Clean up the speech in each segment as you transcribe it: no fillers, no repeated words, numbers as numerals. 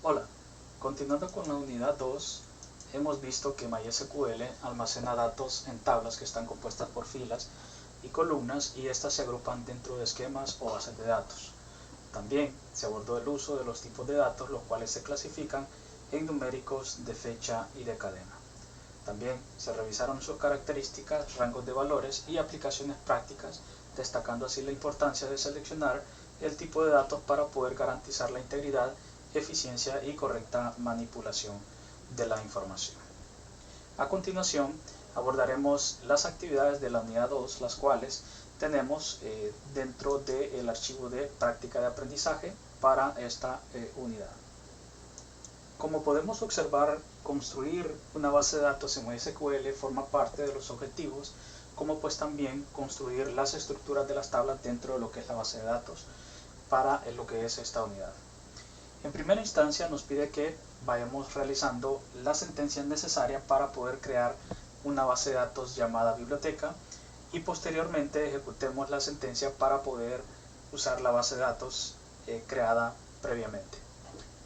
Hola, continuando con la unidad 2, hemos visto que MySQL almacena datos en tablas que están compuestas por filas y columnas y estas se agrupan dentro de esquemas o bases de datos. También se abordó el uso de los tipos de datos, los cuales se clasifican en numéricos, de fecha y de cadena. También se revisaron sus características, rangos de valores y aplicaciones prácticas, destacando así la importancia de seleccionar el tipo de datos para poder garantizar la integridad, eficiencia y correcta manipulación de la información. A continuación, abordaremos las actividades de la unidad 2, las cuales tenemos dentro del archivo de práctica de aprendizaje para esta unidad. Como podemos observar, construir una base de datos en MySQL forma parte de los objetivos, como pues también construir las estructuras de las tablas dentro de lo que es la base de datos para lo que es esta unidad. En primera instancia nos pide que vayamos realizando la sentencia necesaria para poder crear una base de datos llamada biblioteca y posteriormente ejecutemos la sentencia para poder usar la base de datos creada previamente.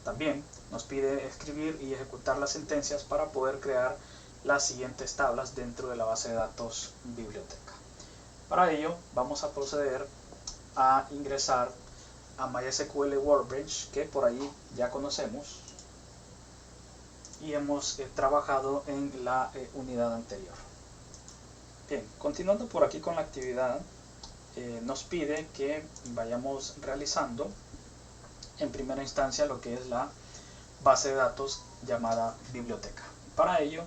También nos pide escribir y ejecutar las sentencias para poder crear las siguientes tablas dentro de la base de datos biblioteca. Para ello vamos a proceder a ingresar a MySQL Workbench, que por ahí ya conocemos y hemos trabajado en la unidad anterior. Bien, continuando por aquí con la actividad, nos pide que vayamos realizando en primera instancia lo que es la base de datos llamada biblioteca. Para ello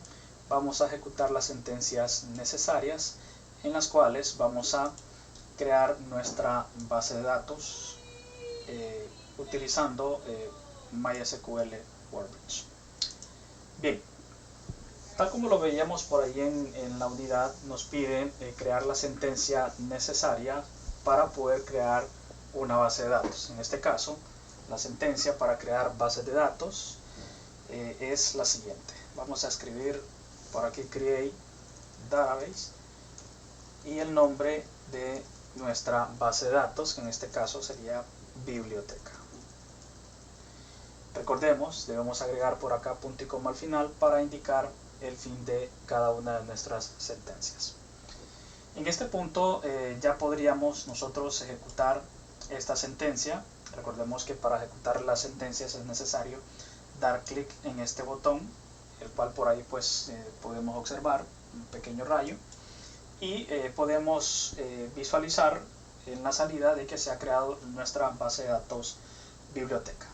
vamos a ejecutar las sentencias necesarias en las cuales vamos a crear nuestra base de datos utilizando MySQL Workbench. Bien, tal como lo veíamos por ahí en la unidad, nos pide crear la sentencia necesaria para poder crear una base de datos. En este caso, la sentencia para crear bases de datos es la siguiente. Vamos a escribir por aquí create database y el nombre de nuestra base de datos, que en este caso sería biblioteca. Recordemos, debemos agregar por acá punto y coma al final para indicar el fin de cada una de nuestras sentencias. En este punto ya podríamos nosotros ejecutar esta sentencia. Recordemos que para ejecutar las sentencias es necesario dar clic en este botón, el cual por ahí pues podemos observar un pequeño rayo y podemos visualizar en la salida de que se ha creado nuestra base de datos biblioteca.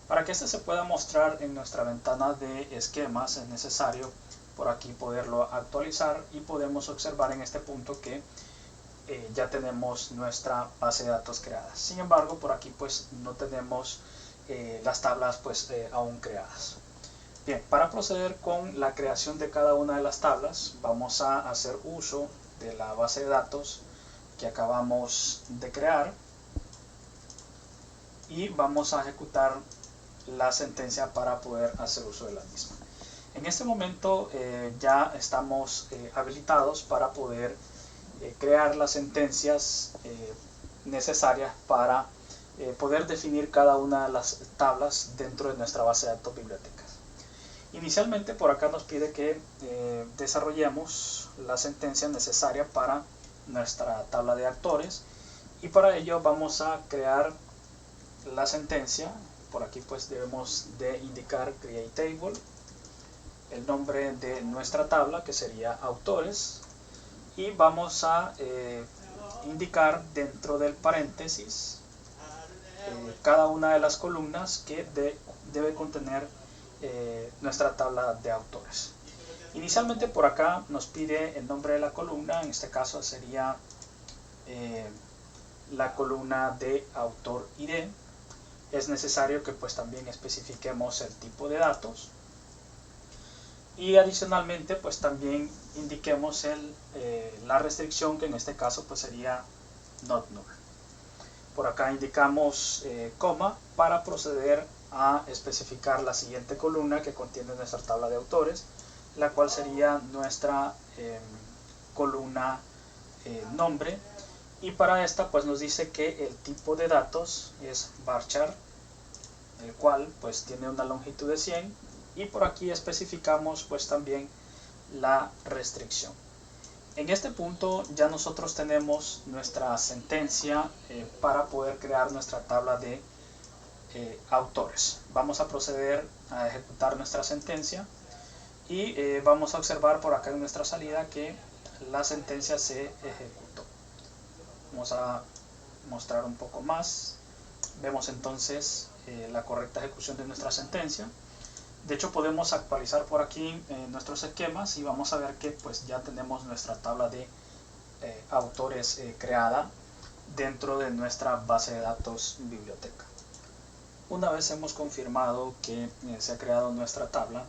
Para que este se pueda mostrar en nuestra ventana de esquemas es necesario por aquí poderlo actualizar y podemos observar en este punto que ya tenemos nuestra base de datos creada. Sin embargo, por aquí pues no tenemos las tablas pues aún creadas. Bien, para proceder con la creación de cada una de las tablas vamos a hacer uso de la base de datos que acabamos de crear y vamos a ejecutar la sentencia para poder hacer uso de la misma. En este momento ya estamos habilitados para poder crear las sentencias necesarias para poder definir cada una de las tablas dentro de nuestra base de datos bibliotecas. Inicialmente por acá nos pide que desarrollemos la sentencia necesaria para nuestra tabla de actores y para ello vamos a crear la sentencia. Por aquí pues debemos de indicar create table, el nombre de nuestra tabla que sería autores y vamos a indicar dentro del paréntesis cada una de las columnas que debe contener nuestra tabla de autores. Inicialmente por acá nos pide el nombre de la columna, en este caso sería la columna de autor ID. Es necesario que pues también especifiquemos el tipo de datos y adicionalmente pues también indiquemos la restricción, que en este caso pues sería not null. Por acá indicamos coma para proceder a especificar la siguiente columna que contiene nuestra tabla de autores, la cual sería nuestra columna nombre, y para esta pues nos dice que el tipo de datos es varchar el cual pues tiene una longitud de 100, y por aquí especificamos pues también la restricción. En este punto ya nosotros tenemos nuestra sentencia para poder crear nuestra tabla de autores. Vamos a proceder a ejecutar nuestra sentencia y vamos a observar por acá en nuestra salida que la sentencia se ejecutó. Vamos a mostrar un poco más. Vemos entonces la correcta ejecución de nuestra sentencia. De hecho, podemos actualizar por aquí nuestros esquemas y vamos a ver que pues ya tenemos nuestra tabla de autores creada dentro de nuestra base de datos biblioteca. Una vez hemos confirmado que se ha creado nuestra tabla,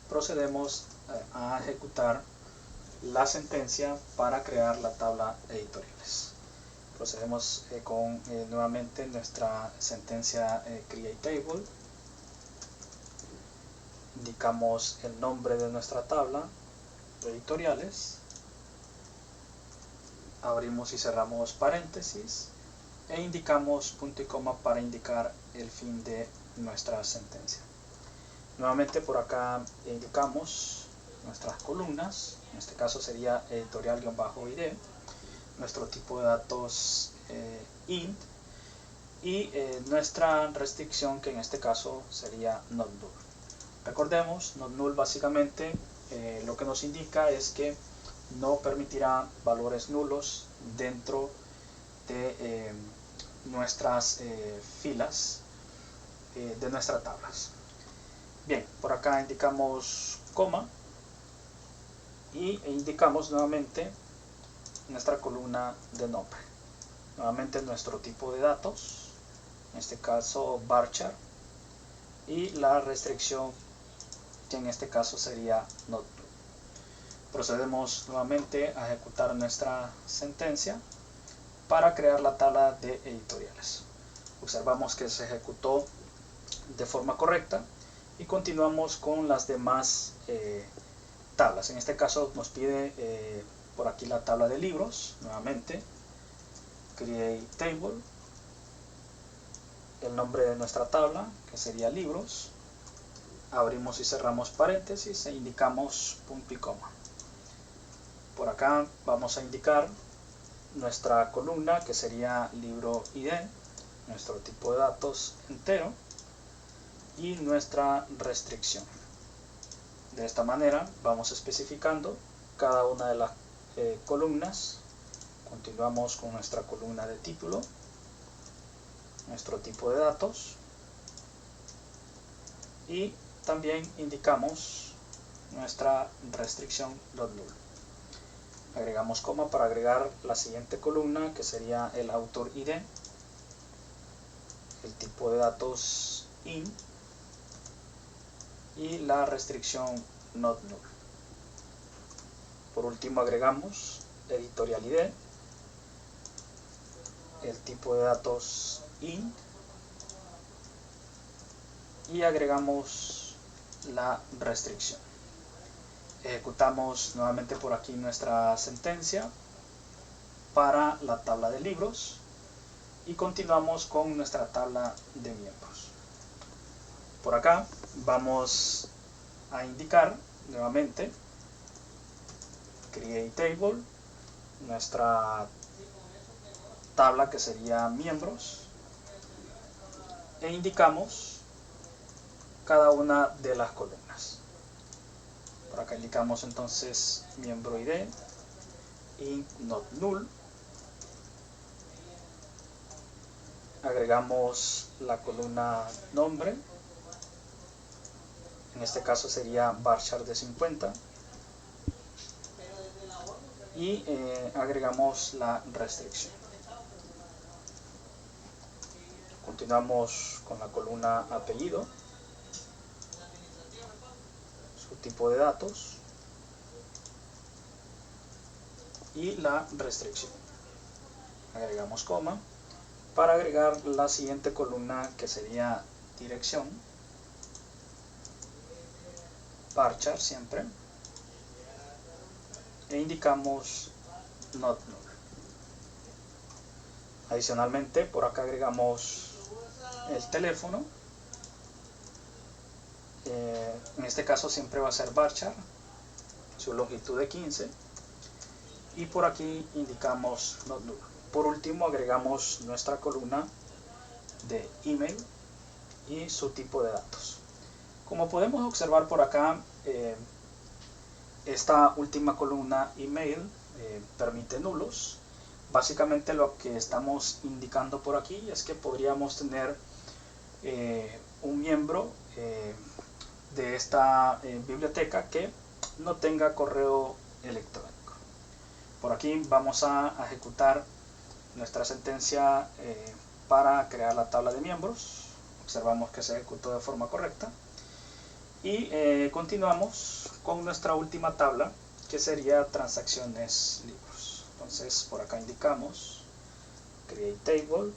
procedemos a ejecutar la sentencia para crear la tabla editoriales. Procedemos con nuevamente nuestra sentencia create table. Indicamos el nombre de nuestra tabla, editoriales, abrimos y cerramos paréntesis e indicamos punto y coma para indicar el fin de nuestra sentencia. Nuevamente por acá indicamos nuestras columnas, en este caso sería editorial-id, nuestro tipo de datos int y nuestra restricción, que en este caso sería not null. Recordemos, not null básicamente lo que nos indica es que no permitirá valores nulos dentro de nuestras filas de nuestras tablas. Bien, por acá indicamos coma y indicamos nuevamente nuestra columna de nombre. Nuevamente nuestro tipo de datos, en este caso varchar, y la restricción, que en este caso sería not null. Procedemos nuevamente a ejecutar nuestra sentencia para crear la tabla de editoriales. Observamos que se ejecutó de forma correcta y continuamos con las demás tablas. En este caso nos pide por aquí la tabla de libros. Nuevamente create table, el nombre de nuestra tabla, que sería libros, abrimos y cerramos paréntesis e indicamos punto y coma. Por acá vamos a indicar nuestra columna, que sería libro ID, nuestro tipo de datos entero y nuestra restricción. De esta manera vamos especificando cada una de las columnas. Continuamos con nuestra columna de título, nuestro tipo de datos, y también indicamos nuestra restricción not null. Agregamos coma para agregar la siguiente columna, que sería el autor ID, el tipo de datos int y la restricción not null. Por último agregamos editorial ID, el tipo de datos int y agregamos la restricción. Ejecutamos nuevamente por aquí nuestra sentencia para la tabla de libros y continuamos con nuestra tabla de miembros. Por acá vamos a indicar nuevamente create table, nuestra tabla que sería miembros, e indicamos cada una de las columnas. Por acá indicamos entonces miembro ID, int not null, agregamos la columna nombre, en este caso sería varchar de 50, y agregamos la restricción. Continuamos con la columna apellido, su tipo de datos y la restricción. Agregamos coma para agregar la siguiente columna, que sería dirección, varchar siempre, e indicamos not null. Adicionalmente por acá agregamos el teléfono, En este caso siempre va a ser varchar, su longitud de 15, y por aquí indicamos not null. Por último agregamos nuestra columna de email y su tipo de datos. Como podemos observar por acá, esta última columna email permite nulos. Básicamente lo que estamos indicando por aquí es que podríamos tener un miembro de esta biblioteca que no tenga correo electrónico. Por aquí vamos a ejecutar nuestra sentencia para crear la tabla de miembros. Observamos que se ejecutó de forma correcta. Y continuamos con nuestra última tabla, que sería transacciones libros. Entonces por acá indicamos create table,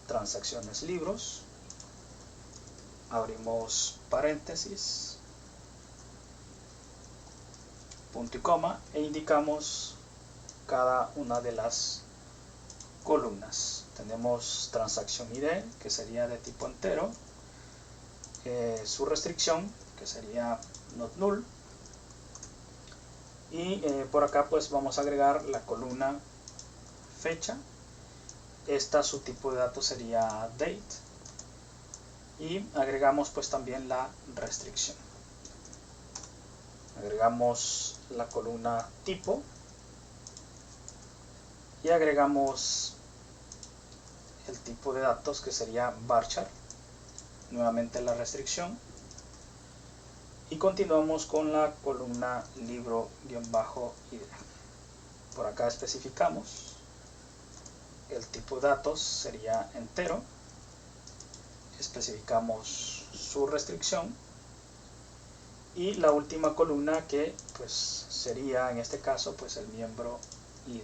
transacciones libros, abrimos paréntesis, punto y coma, e indicamos cada una de las columnas. Tenemos transacción ID, que sería de tipo entero, su restricción, que sería not null, y por acá pues vamos a agregar la columna fecha. Esta, su tipo de datos sería date, y agregamos pues también la restricción. Agregamos la columna tipo y agregamos el tipo de datos, que sería varchar, nuevamente la restricción, y continuamos con la columna libro-id. Por acá especificamos el tipo de datos, sería entero, especificamos su restricción, y la última columna, que pues sería en este caso pues el miembro ID.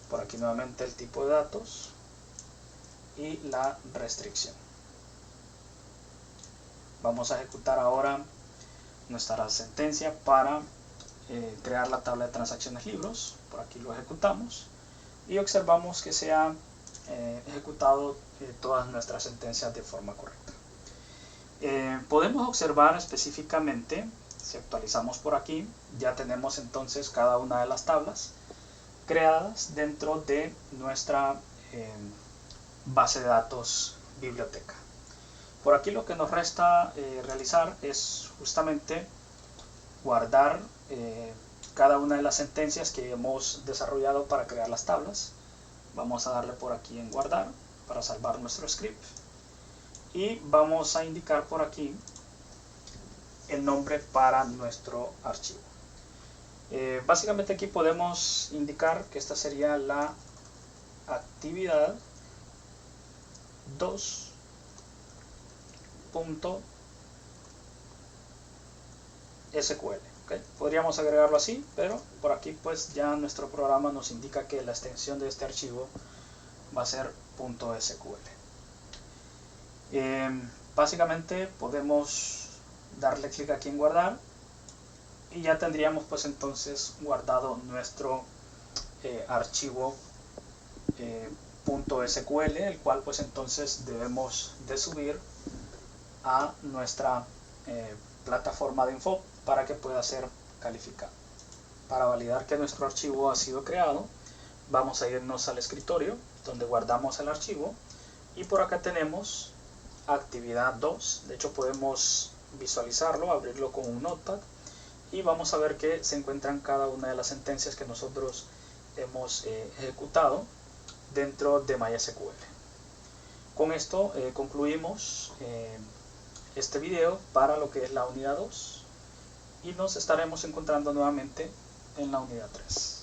Por aquí nuevamente el tipo de datos y la restricción. Vamos a ejecutar ahora nuestra sentencia para crear la tabla de transacciones libros. Por aquí lo ejecutamos y observamos que se ha ejecutado todas nuestras sentencias de forma correcta. Podemos observar específicamente, si actualizamos por aquí, ya tenemos entonces cada una de las tablas creadas dentro de nuestra base de datos biblioteca. Por aquí lo que nos resta realizar es justamente guardar cada una de las sentencias que hemos desarrollado para crear las tablas. Vamos a darle por aquí en guardar para salvar nuestro script, y vamos a indicar por aquí el nombre para nuestro archivo. Básicamente aquí podemos indicar que esta sería la actividad 2.sql. ¿Okay? Podríamos agregarlo así, pero por aquí pues ya nuestro programa nos indica que la extensión de este archivo va a ser .sql. Básicamente podemos darle clic aquí en guardar y ya tendríamos pues entonces guardado nuestro archivo .sql, el cual pues entonces debemos de subir a nuestra plataforma de info para que pueda ser calificado. Para validar que nuestro archivo ha sido creado, vamos a irnos al escritorio donde guardamos el archivo, y por acá tenemos actividad 2. De hecho podemos visualizarlo, abrirlo con un notepad, y vamos a ver que se encuentran cada una de las sentencias que nosotros hemos ejecutado dentro de MySQL. Con esto concluimos este video para lo que es la unidad 2, y nos estaremos encontrando nuevamente en la unidad 3.